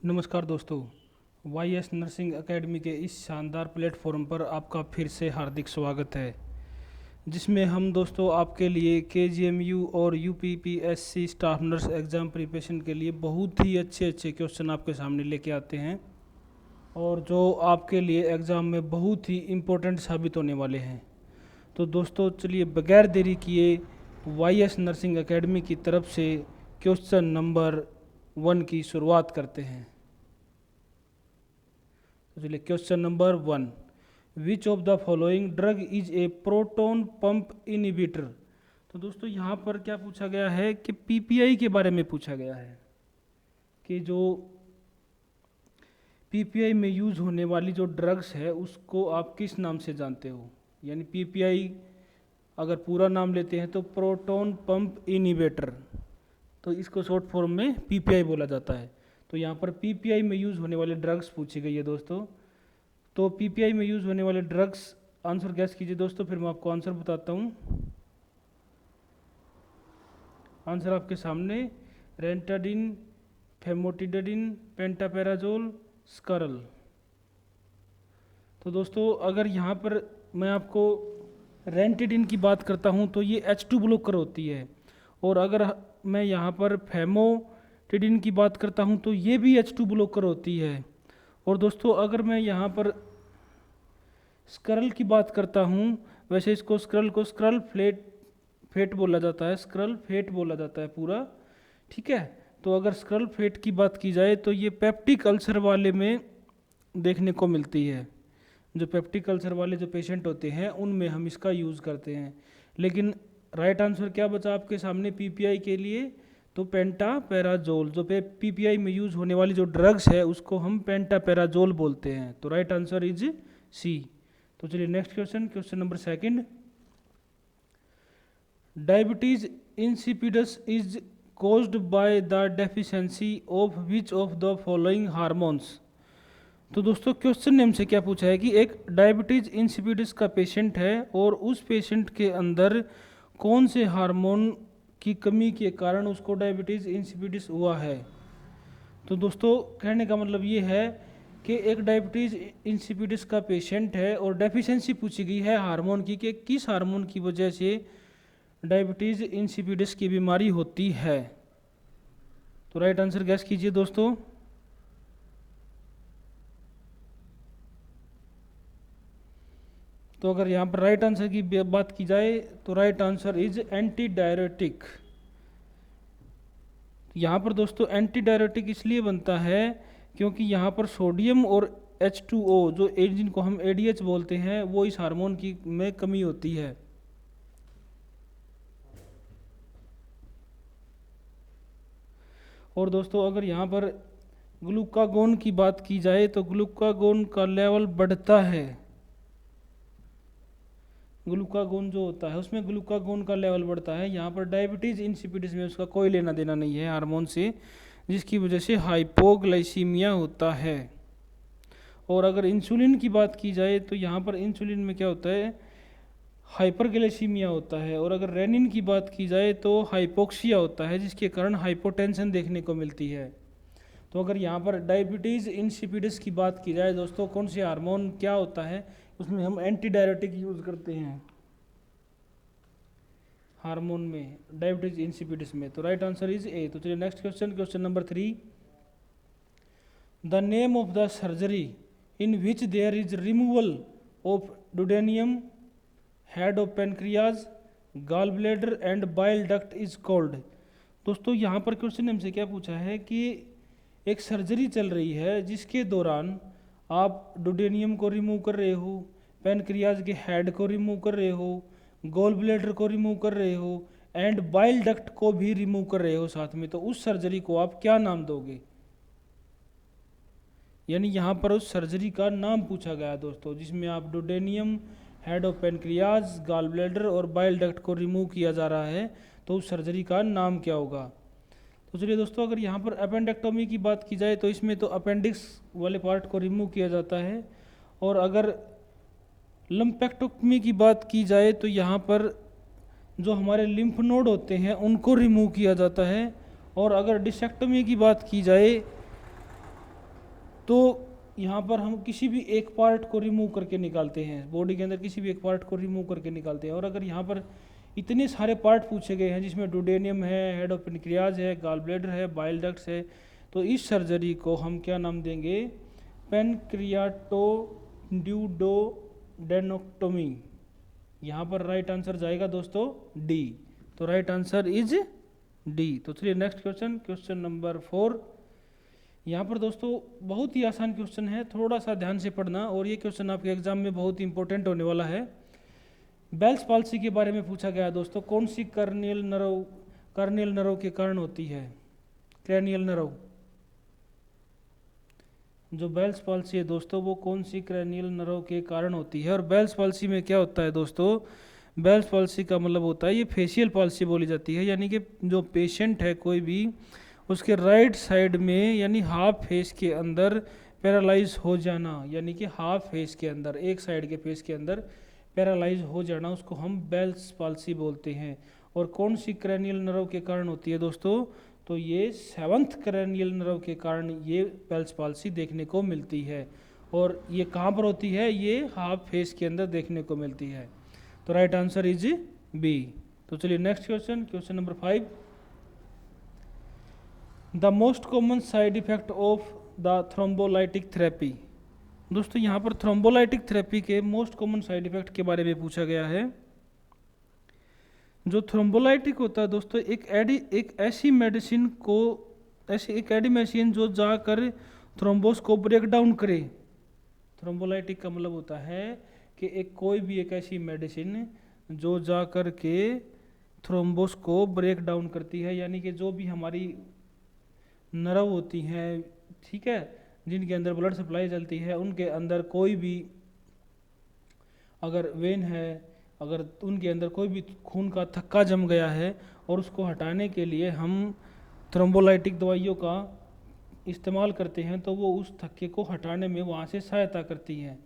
नमस्कार दोस्तों, Y S nursing academy के इस शानदार प्लेटफॉर्म पर आपका फिर से हार्दिक स्वागत है, जिसमें हम दोस्तों आपके लिए KGMU और UPPSC staff nurse exam preparation के लिए बहुत ही अच्छे अच्छे क्वेश्चन आपके सामने लेके आते हैं और जो आपके लिए एग्ज़ाम में बहुत ही इम्पोर्टेंट साबित होने वाले हैं। तो दोस्तों चलिए बगैर देरी किए वाई एस नर्सिंग एकेडमी की तरफ से क्वेश्चन नंबर 1 की शुरुआत करते हैं। तो चलिए question number 1, which of the following drug is a proton pump inhibitor. तो दोस्तों यहाँ पर क्या पूछा गया है कि PPI के बारे में पूछा गया है कि जो PPI में यूज़ होने वाली जो ड्रग्स है उसको आप किस नाम से जानते हो। यानी PPI अगर पूरा नाम लेते हैं तो प्रोटॉन पंप इनहिबिटर, तो इसको शॉर्ट फॉर्म में PPI बोला जाता है। तो यहाँ पर PPI में यूज़ होने वाले ड्रग्स पूछी गई है दोस्तों। तो PPI में यूज़ होने वाले ड्रग्स आंसर गैस कीजिए दोस्तों, फिर मैं आपको आंसर बताता हूँ। आंसर आपके सामने, रेंटाडिन, फेमोटिडाइन, पेंटापेराजोल, स्करल। तो दोस्तों अगर यहाँ पर मैं आपको रेंटाडिन की बात करता हूँ तो ये H2 ब्लॉकर होती है, और अगर मैं यहाँ पर फेमोटिडाइन की बात करता हूँ तो ये भी H2 ब्लॉकर होती है। और दोस्तों अगर मैं यहाँ पर स्क्रल की बात करता हूँ, वैसे इसको स्क्रल फेट बोला जाता है, स्क्रल फेट बोला जाता है पूरा, ठीक है। तो अगर स्क्रल फेट की बात की जाए तो ये पेप्टिक अल्सर वाले में देखने को मिलती है। जो पेप्टिक अल्सर वाले जो पेशेंट होते हैं उनमें हम इसका यूज़ करते हैं। लेकिन राइट आंसर क्या बचा आपके सामने PPI के लिए, तो पेंटापेराजोल। जो PPI में यूज़ होने वाली जो ड्रग्स है उसको हम पेंटापेराजोल बोलते हैं। तो राइट आंसर इज C। तो चलिए next question, question number 2, diabetes insipidus is caused by the deficiency of which of the following hormones। तो दोस्तों क्वेश्चन नेम से क्या पूछा है कि एक डायबिटीज इंसिपिडस का पेशेंट है और उस पेशेंट के अंदर कौन से हार्मोन की कमी के कारण उसको डायबिटीज इंसिपिडस हुआ है। तो दोस्तों कहने का मतलब ये है कि एक डायबिटीज इंसिपिडस का पेशेंट है और डेफिशिएंसी पूछी गई है हार्मोन की कि किस हार्मोन की वजह से डायबिटीज इंसिपिडस की बीमारी होती है। तो राइट आंसर गैस कीजिए दोस्तों। तो अगर यहाँ पर राइट आंसर की बात की जाए तो right answer is anti diuretic. यहाँ पर दोस्तों एंटी डायरेटिक इसलिए बनता है क्योंकि यहाँ पर सोडियम और H2O जो जिनको हम ADH बोलते हैं वो इस हार्मोन की में कमी होती है। और दोस्तों अगर यहाँ पर ग्लूकागोन की बात की जाए तो ग्लूकागोन का लेवल बढ़ता है। ग्लूकागोन जो होता है उसमें ग्लूकागोन का लेवल बढ़ता है। यहाँ पर डायबिटीज इंसिपिडस में उसका कोई लेना देना नहीं है हार्मोन से, जिसकी वजह से हाइपोग्लाइसीमिया होता है। और अगर इंसुलिन की बात की जाए तो यहाँ पर इंसुलिन में क्या होता है, हाइपरग्लाइसीमिया होता है। और अगर रेनिन की बात की जाए तो हाइपोक्सिया होता है, जिसके कारण हाइपोटेंशन देखने को मिलती है। तो अगर यहाँ पर डायबिटीज़ इंसिपिडस की बात की जाए दोस्तों कौन से हार्मोन क्या होता है, उसमें हम एंटी डायरेटिक यूज़ करते हैं हार्मोन में डायबिटीज इंसिपिडस में। तो राइट आंसर इज A। तो चलिए next question, question number 3, the name of the surgery in which there is removal of duodenum, head of pancreas, gall bladder and bile duct is called. दोस्तों यहाँ पर question हमसे क्या पूछा है कि एक सर्जरी चल रही है जिसके दौरान आप डुडेनियम को रिमूव कर रहे हो, पेनक्रियाज के हेड को रिमूव कर रहे हो, गॉल ब्लैडर को रिमूव कर रहे हो एंड बाइल डक्ट को भी रिमूव कर रहे हो साथ में। तो उस सर्जरी को आप क्या नाम दोगे। यानी यहाँ पर उस सर्जरी का नाम पूछा गया दोस्तों, जिसमें आप duodenum, head of pancreas, gall bladder और बाइल डक्ट को रिमूव किया जा रहा है, तो उस सर्जरी का नाम क्या होगा। तो चलिए दोस्तों अगर यहाँ पर अपेंडेक्टोमी की बात की जाए तो इसमें तो अपेंडिक्स वाले पार्ट को रिमूव किया जाता है। और अगर लम्पेक्टोमी की बात की जाए तो यहाँ पर जो हमारे लिम्फ नोड होते हैं उनको रिमूव किया जाता है। और अगर डिसेक्टोमी की बात की जाए तो यहाँ पर हम किसी भी एक पार्ट को रिमूव करके निकालते हैं, बॉडी के अंदर किसी भी एक पार्ट को रिमूव करके निकालते हैं। और अगर यहाँ पर इतने सारे पार्ट पूछे गए हैं जिसमें डुडेनियम है, हेड ऑफ पेनक्रियाज है, गॉल ब्लैडर है, बाइल डक्ट्स है, तो इस सर्जरी को हम क्या नाम देंगे? पेनक्रियाटोड्यूडेक्टोमी। यहाँ पर राइट आंसर जाएगा दोस्तों डी। तो राइट आंसर इज डी। तो चलिए नेक्स्ट क्वेश्चन, क्वेश्चन नंबर 4। यहाँ पर दोस्तों बहुत ही आसान क्वेश्चन है, थोड़ा सा ध्यान से पढ़ना, और ये क्वेश्चन आपके एग्जाम में बहुत ही इंपॉर्टेंट होने वाला है। बेल्स पॉल्सी के बारे में पूछा गया है दोस्तों, कौन सी कर्नियल नर्व के कारण होती है? Cranial nerve. जो बेल्स पॉल्सी है दोस्तों वो कौन सी क्रैनियल नर्व के कारण होती है? और बेल्स पॉल्सी में क्या होता है दोस्तों? बेल्स पॉल्सी का मतलब होता है, ये फेशियल पॉल्सी बोली जाती है, यानी कि जो पेशेंट है कोई भी, उसके राइट साइड में यानी हाफ फेस के अंदर पैरालाइज हो जाना, यानी कि हाफ फेस के अंदर, एक साइड के फेस के अंदर पैरालाइज हो जाना, उसको हम बेल्स पॉल्सी बोलते हैं। और कौन सी क्रैनियल नर्व के कारण होती है दोस्तों? तो ये 7th क्रैनियल नर्व के कारण ये बेल्स पॉल्सी देखने को मिलती है। और ये कहाँ पर होती है? ये हाफ फेस के अंदर देखने को मिलती है। तो राइट आंसर इज बी। तो चलिए next question, question number 5। The most common side effect of the thrombolytic therapy. दोस्तों यहाँ पर थ्रोम्बोलाइटिक थेरेपी के मोस्ट कॉमन साइड इफेक्ट के बारे में पूछा गया है। जो थ्रोम्बोलाइटिक होता है दोस्तों, एक ऐसी मेडिसिन जो जाकर थ्रोम्बोस को ब्रेक डाउन करे। थ्रोम्बोलाइटिक का मतलब होता है कि एक ऐसी मेडिसिन जो जाकर के थ्रोम्बोस को ब्रेक डाउन करती है, यानी कि जो भी हमारी नर्व होती हैं, ठीक है, जिनके अंदर ब्लड सप्लाई चलती है, उनके अंदर कोई भी अगर वेन है, अगर उनके अंदर कोई भी खून का थक्का जम गया है और उसको हटाने के लिए हम थ्रोम्बोलाइटिक दवाइयों का इस्तेमाल करते हैं, तो वो उस थक्के को हटाने में वहाँ से सहायता करती हैं।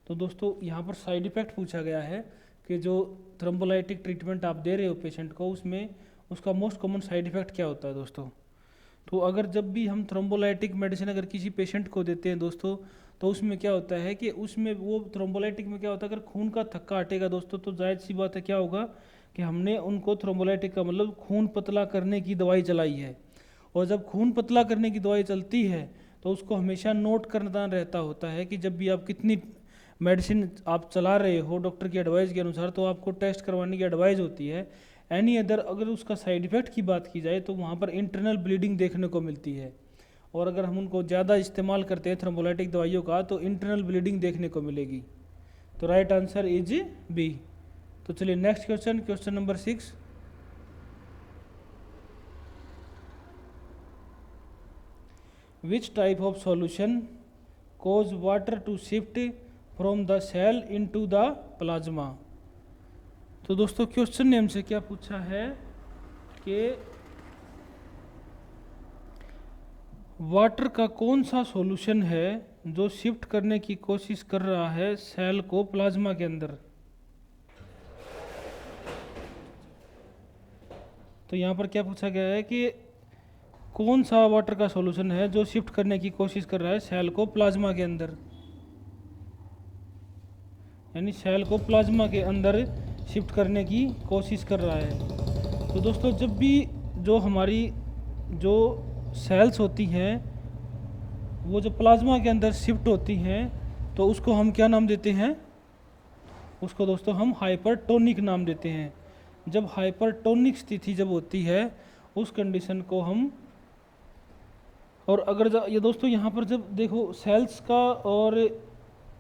तो दोस्तों यहाँ पर साइड इफ़ेक्ट पूछा गया है कि जो थ्रोम्बोलाइटिक ट्रीटमेंट आप दे रहे हो पेशेंट को, उसमें उसका मोस्ट कॉमन साइड इफ़ेक्ट क्या होता है दोस्तों? तो अगर जब भी हम थ्रोम्बोलाइटिक मेडिसिन अगर किसी पेशेंट को देते हैं दोस्तों, तो उसमें क्या होता है कि उसमें वो थ्रोम्बोलाइटिक में क्या होता है, अगर खून का थक्का हटेगा दोस्तों, तो जाहिर सी बात है क्या होगा कि हमने उनको थ्रोम्बोलाइटिक का मतलब खून पतला करने की दवाई चलाई है। और जब खून पतला करने की दवाई चलती है तो उसको हमेशा नोट करना रहता होता है कि जब भी आप कितनी मेडिसिन आप चला रहे हो डॉक्टर की एडवाइस के अनुसार, तो आपको टेस्ट करवाने की एडवाइस होती है। एनी अदर अगर उसका साइड इफ़ेक्ट की बात की जाए तो वहाँ पर इंटरनल ब्लीडिंग देखने को मिलती है। और अगर हम उनको ज़्यादा इस्तेमाल करते हैं थ्रोम्बोलाइटिक दवाइयों का, तो इंटरनल ब्लीडिंग देखने को मिलेगी। तो राइट आंसर इज बी। तो चलिए next question, question number 6। Which type of solution cause water to shift from the cell into the plasma? तो दोस्तों क्वेश्चन ने हमसे क्या पूछा है कि वाटर का कौन सा सॉल्यूशन है जो शिफ्ट करने की कोशिश कर रहा है सेल को प्लाज्मा के अंदर। तो यहाँ पर क्या पूछा गया है कि कौन सा वाटर का सॉल्यूशन है जो शिफ्ट करने की कोशिश कर रहा है सेल को प्लाज्मा के अंदर, यानी सेल को प्लाज्मा के अंदर शिफ्ट करने की कोशिश कर रहा है। तो दोस्तों जब भी जो हमारी जो सेल्स होती हैं वो जो प्लाज्मा के अंदर शिफ्ट होती हैं, तो उसको हम क्या नाम देते हैं? उसको दोस्तों हम हाइपरटोनिक नाम देते हैं। जब हाइपरटोनिक स्थिति जब होती है उस कंडीशन को हम, और अगर ये दोस्तों यहाँ पर जब देखो सेल्स का और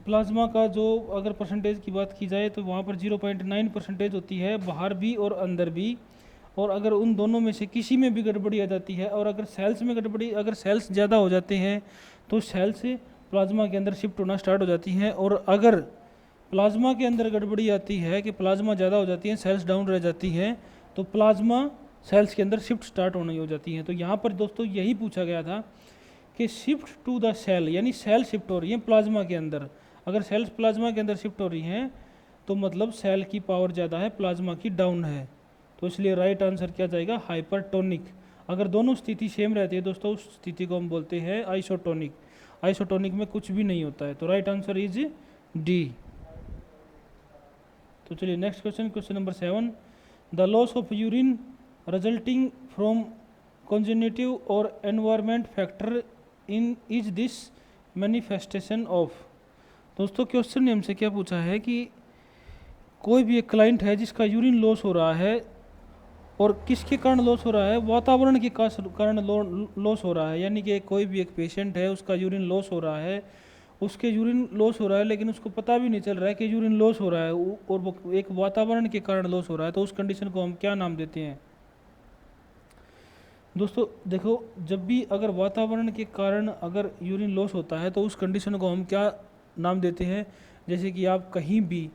प्लाज्मा का जो अगर परसेंटेज की बात की जाए तो वहाँ पर 0.9% होती है, बाहर भी और अंदर भी। और अगर उन दोनों में से किसी में भी गड़बड़ी आ जाती है, और अगर सेल्स में गड़बड़ी, अगर सेल्स ज़्यादा हो जाते हैं तो सेल्स प्लाज्मा के अंदर शिफ्ट होना स्टार्ट हो जाती हैं। और अगर प्लाज्मा के अंदर गड़बड़ी आती है कि प्लाज्मा ज़्यादा हो जाती है, सेल्स डाउन रह जाती हैं, तो प्लाज्मा सेल्स के अंदर शिफ्ट स्टार्ट होनी हो जाती हैं। तो यहाँ पर दोस्तों यही पूछा गया था कि शिफ्ट टू द सेल, यानी सेल शिफ्ट हो रही है प्लाज्मा के अंदर। अगर सेल्स प्लाज्मा के अंदर शिफ्ट हो रही हैं तो मतलब सेल की पावर ज़्यादा है, प्लाज्मा की डाउन है। तो इसलिए राइट आंसर क्या जाएगा? हाइपरटोनिक। अगर दोनों स्थिति सेम रहती है दोस्तों, उस स्थिति को हम बोलते हैं आइसोटोनिक। आइसोटोनिक में कुछ भी नहीं होता है। तो राइट आंसर इज डी। तो चलिए next question, question number 7, the loss of urine resulting from congenital और environment factor in is this manifestation of. दोस्तों क्वेश्चन ने हमसे क्या पूछा है कि कोई भी एक क्लाइंट है जिसका यूरिन लॉस हो रहा है, और किसके कारण लॉस हो रहा है, वातावरण के कारण लॉस हो रहा है। यानी कि कोई भी एक पेशेंट है, उसका यूरिन लॉस हो रहा है, उसके यूरिन लॉस हो रहा है लेकिन उसको पता भी नहीं चल रहा है कि यूरिन लॉस हो रहा है, और वो एक वातावरण के कारण लॉस हो रहा है, तो उस कंडीशन को हम क्या नाम देते हैं। दोस्तों देखो, जब भी अगर वातावरण के कारण अगर यूरिन लॉस होता है तो उस कंडीशन को हम क्या नाम देते हैं। जैसे कि आप कहीं भी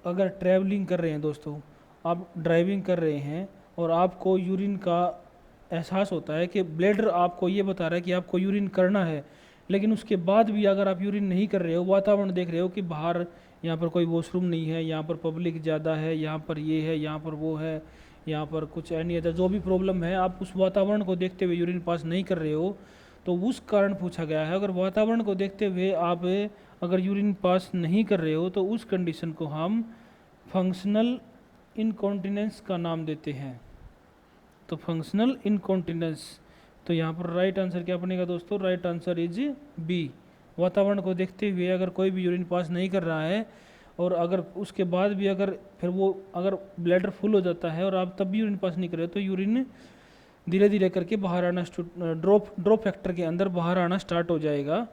अगर ट्रैवलिंग कर रहे हैं दोस्तों, आप ड्राइविंग कर रहे हैं और आपको यूरिन का एहसास होता है कि ब्लैडर आपको ये बता रहा है कि आपको यूरिन करना है, लेकिन उसके बाद भी अगर आप यूरिन नहीं कर रहे हो, वातावरण देख रहे हो कि बाहर यहाँ पर कोई वॉशरूम नहीं है, यहाँ पर पब्लिक ज़्यादा है, यहाँ पर ये है, यहाँ पर वो है, यहाँ पर कुछ एनी अदर जो भी प्रॉब्लम है, आप उस वातावरण को देखते हुए यूरिन पास नहीं कर रहे हो, तो उस कारण पूछा गया है। अगर वातावरण को देखते हुए आप अगर यूरिन पास नहीं कर रहे हो तो उस कंडीशन को हम फंक्शनल इनकॉन्टिनेंस का नाम देते हैं। तो फंक्शनल इनकॉन्टिनेंस, तो यहाँ पर राइट आंसर क्या बनेगा दोस्तों, राइट आंसर इज बी। वातावरण को देखते हुए अगर कोई भी यूरिन पास नहीं कर रहा है और अगर उसके बाद भी अगर फिर वो अगर ब्लैडर फुल हो जाता है और आप तब भी यूरिन पास नहीं कर रहे तो यूरिन धीरे धीरे करके बाहर आना ड्रॉप फैक्टर के अंदर बाहर आना स्टार्ट हो जाएगा,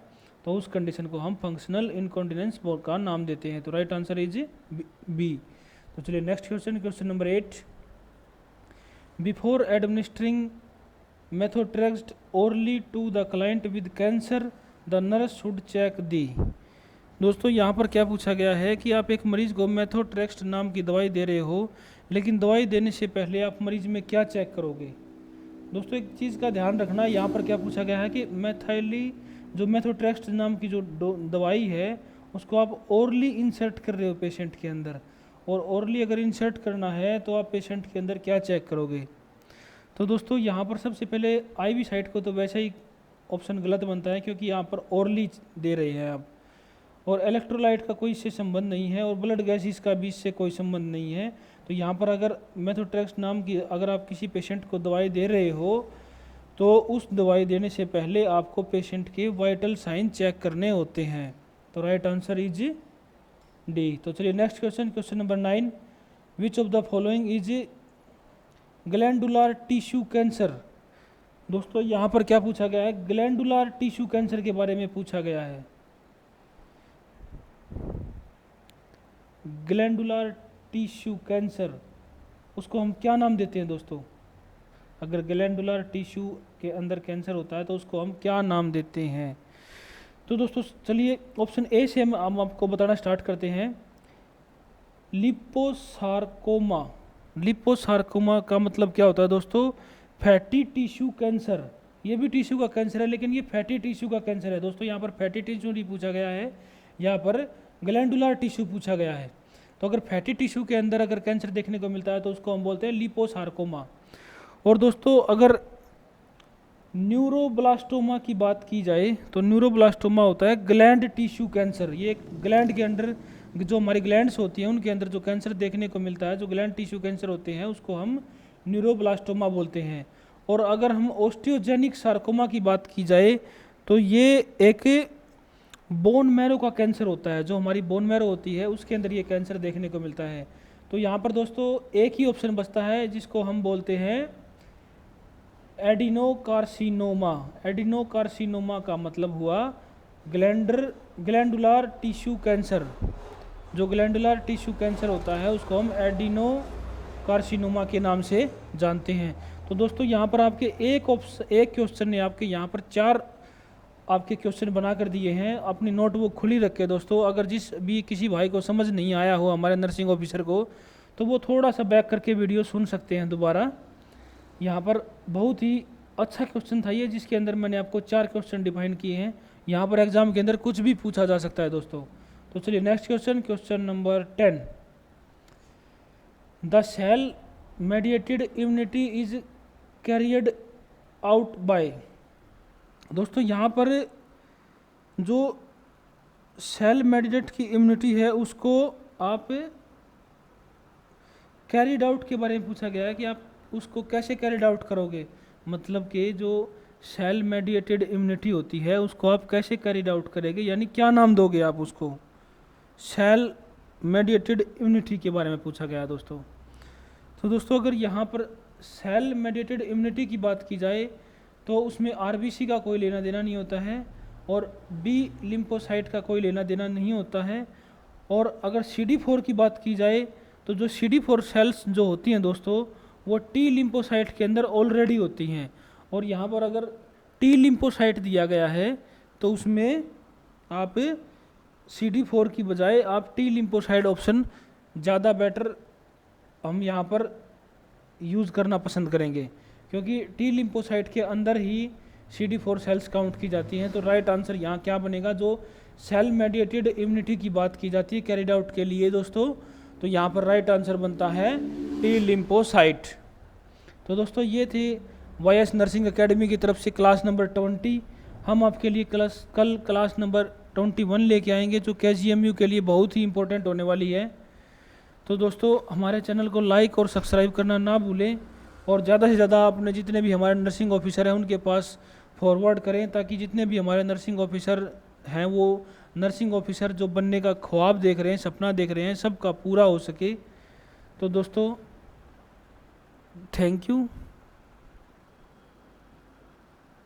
तो उस कंडीशन को हम फंक्शनल इनकॉन्टिनेंस का नाम देते हैं। तो राइट आंसर इज बी। तो चलिए next question, question number 8, before administering methotrexate orally to the client with cancer the nurse should check the. दोस्तों यहाँ पर क्या पूछा गया है कि आप एक मरीज को मेथोट्रेक्स्ट नाम की दवाई दे रहे हो, लेकिन दवाई देने से पहले आप मरीज में क्या चेक करोगे। दोस्तों एक चीज़ का ध्यान रखना, यहाँ पर क्या पूछा गया है कि मेथाइली जो मेथोट्रेक्स्ट नाम की जो दवाई है उसको आप ओरली इंसर्ट कर रहे हो पेशेंट के अंदर, और ओरली अगर इंसर्ट करना है तो आप पेशेंट के अंदर क्या चेक करोगे। तो दोस्तों यहाँ पर सबसे पहले आईवी साइट को तो वैसे ही ऑप्शन गलत बनता है, क्योंकि यहाँ पर ओरली दे रहे हैं आप, और इलेक्ट्रोलाइट का कोई इससे संबंध नहीं है, और ब्लड गैसेस का भी इससे कोई संबंध नहीं है। तो यहाँ पर अगर मेथोट्रेक्स्ट नाम की अगर आप किसी पेशेंट को दवाई दे रहे हो तो उस दवाई देने से पहले आपको पेशेंट के वाइटल साइन चेक करने होते हैं। तो राइट आंसर इज डी। तो चलिए next question, question number 9, which of the following is glandular tissue cancer. दोस्तों यहाँ पर क्या पूछा गया है, ग्लैंडुलर टिश्यू कैंसर के बारे में पूछा गया है। ग्लैंडुलर टिश्यू कैंसर, उसको हम क्या नाम देते हैं दोस्तों। अगर ग्लैंडुलर टिश्यू के अंदर कैंसर होता है तो उसको हम क्या नाम देते हैं। तो दोस्तों चलिए ऑप्शन ए से हम आपको बताना स्टार्ट करते हैं। लिपोसार्कोमा। लिपोसार्कोमा का मतलब क्या होता है दोस्तों, फैटी टिश्यू कैंसर। ये भी टिश्यू का कैंसर है लेकिन ये फैटी टिश्यू का कैंसर है दोस्तों। यहाँ पर फैटी टिश्यू नहीं पूछा गया है, यहाँ पर ग्लैंडुलर टिश्यू पूछा गया है। तो अगर फैटी टिश्यू के अंदर अगर कैंसर देखने को मिलता है तो उसको हम बोलते हैं लिपोसार्कोमा। और दोस्तों अगर न्यूरोब्लास्टोमा की बात की जाए तो न्यूरोब्लास्टोमा होता है ग्लैंड टिश्यू कैंसर। ये ग्लैंड के अंदर जो हमारी ग्लैंड्स होती हैं उनके अंदर जो कैंसर देखने को मिलता है, जो ग्लैंड टिश्यू कैंसर होते हैं, उसको हम न्यूरोब्लास्टोमा बोलते हैं। और अगर हम ऑस्टियोजेनिक सार्कोमा की बात की जाए तो ये एक बोन मैरो का कैंसर होता है। जो हमारी बोन मैरो होती है उसके अंदर ये कैंसर देखने को मिलता है। तो यहाँ पर दोस्तों एक ही ऑप्शन बचता है जिसको हम बोलते हैं एडिनोकार्सिनोमा। एडिनोकार्सिनोमा का मतलब हुआ ग्लैंडुलर टिश्यू कैंसर। जो ग्लैंडुलर टिश्यू कैंसर होता है उसको हम एडिनोकार्सिनोमा के नाम से जानते हैं। तो दोस्तों यहाँ पर आपके एक क्वेश्चन ने आपके यहाँ पर 4 आपके क्वेश्चन बना कर दिए हैं। अपनी नोटबुक खुली रखे दोस्तों। अगर जिस भी किसी भाई को समझ नहीं आया हो हमारे नर्सिंग ऑफिसर को, तो वो थोड़ा सा बैक करके वीडियो सुन सकते हैं दोबारा। यहाँ पर बहुत ही अच्छा क्वेश्चन था ये, जिसके अंदर मैंने आपको 4 क्वेश्चन डिफाइन किए हैं। यहाँ पर एग्जाम के अंदर कुछ भी पूछा जा सकता है दोस्तों। तो चलिए next question, question number 10, the cell mediated immunity is carried out by. दोस्तों यहाँ पर जो सेल मेडिएटेड की इम्यूनिटी है उसको आप कैरिड आउट के बारे में पूछा गया है कि आप उसको कैसे कैरिड आउट करोगे। मतलब कि जो सेल मेडिएटेड इम्यूनिटी होती है उसको आप कैसे कैरिड आउट करेंगे, यानी क्या नाम दोगे आप उसको। सेल मेडिएटेड इम्यूनिटी के बारे में पूछा गया है दोस्तों। तो दोस्तों अगर यहाँ पर सेल मेडिएटेड इम्यूनिटी की बात की जाए तो उसमें आरबीसी का कोई लेना देना नहीं होता है और बी लिम्फोसाइट का कोई लेना देना नहीं होता है। और अगर CD4 की बात की जाए तो जो CD4 सेल्स जो होती हैं दोस्तों वो टी लिम्फोसाइट के अंदर ऑलरेडी होती हैं। और यहाँ पर अगर टी लिम्फोसाइट दिया गया है तो उसमें आप CD4 की बजाय आप टी लिम्फोसाइट ऑप्शन ज़्यादा बेटर हम यहाँ पर यूज़ करना पसंद करेंगे, क्योंकि टी लिम्फोसाइट के अंदर ही CD4 सेल्स काउंट की जाती हैं। तो राइट आंसर यहाँ क्या बनेगा, जो सेल मेडिएटेड इम्यूनिटी की बात की जाती है कैरिड आउट के लिए दोस्तों, तो यहाँ पर राइट आंसर बनता है टी लिम्फोसाइट। तो दोस्तों ये थी YS नर्सिंग एकेडमी की तरफ से क्लास नंबर 20। हम आपके लिए कल क्लास नंबर 21 लेके आएंगे जो KGMU के लिए बहुत ही इंपॉर्टेंट होने वाली है। तो दोस्तों हमारे चैनल को लाइक और सब्सक्राइब करना ना भूलें और ज़्यादा से ज़्यादा अपने जितने भी हमारे नर्सिंग ऑफिसर हैं उनके पास फॉरवर्ड करें, ताकि जितने भी हमारे नर्सिंग ऑफिसर हैं वो नर्सिंग ऑफिसर जो बनने का ख्वाब देख रहे हैं, सपना देख रहे हैं, सबका पूरा हो सके। तो दोस्तों थैंक यू।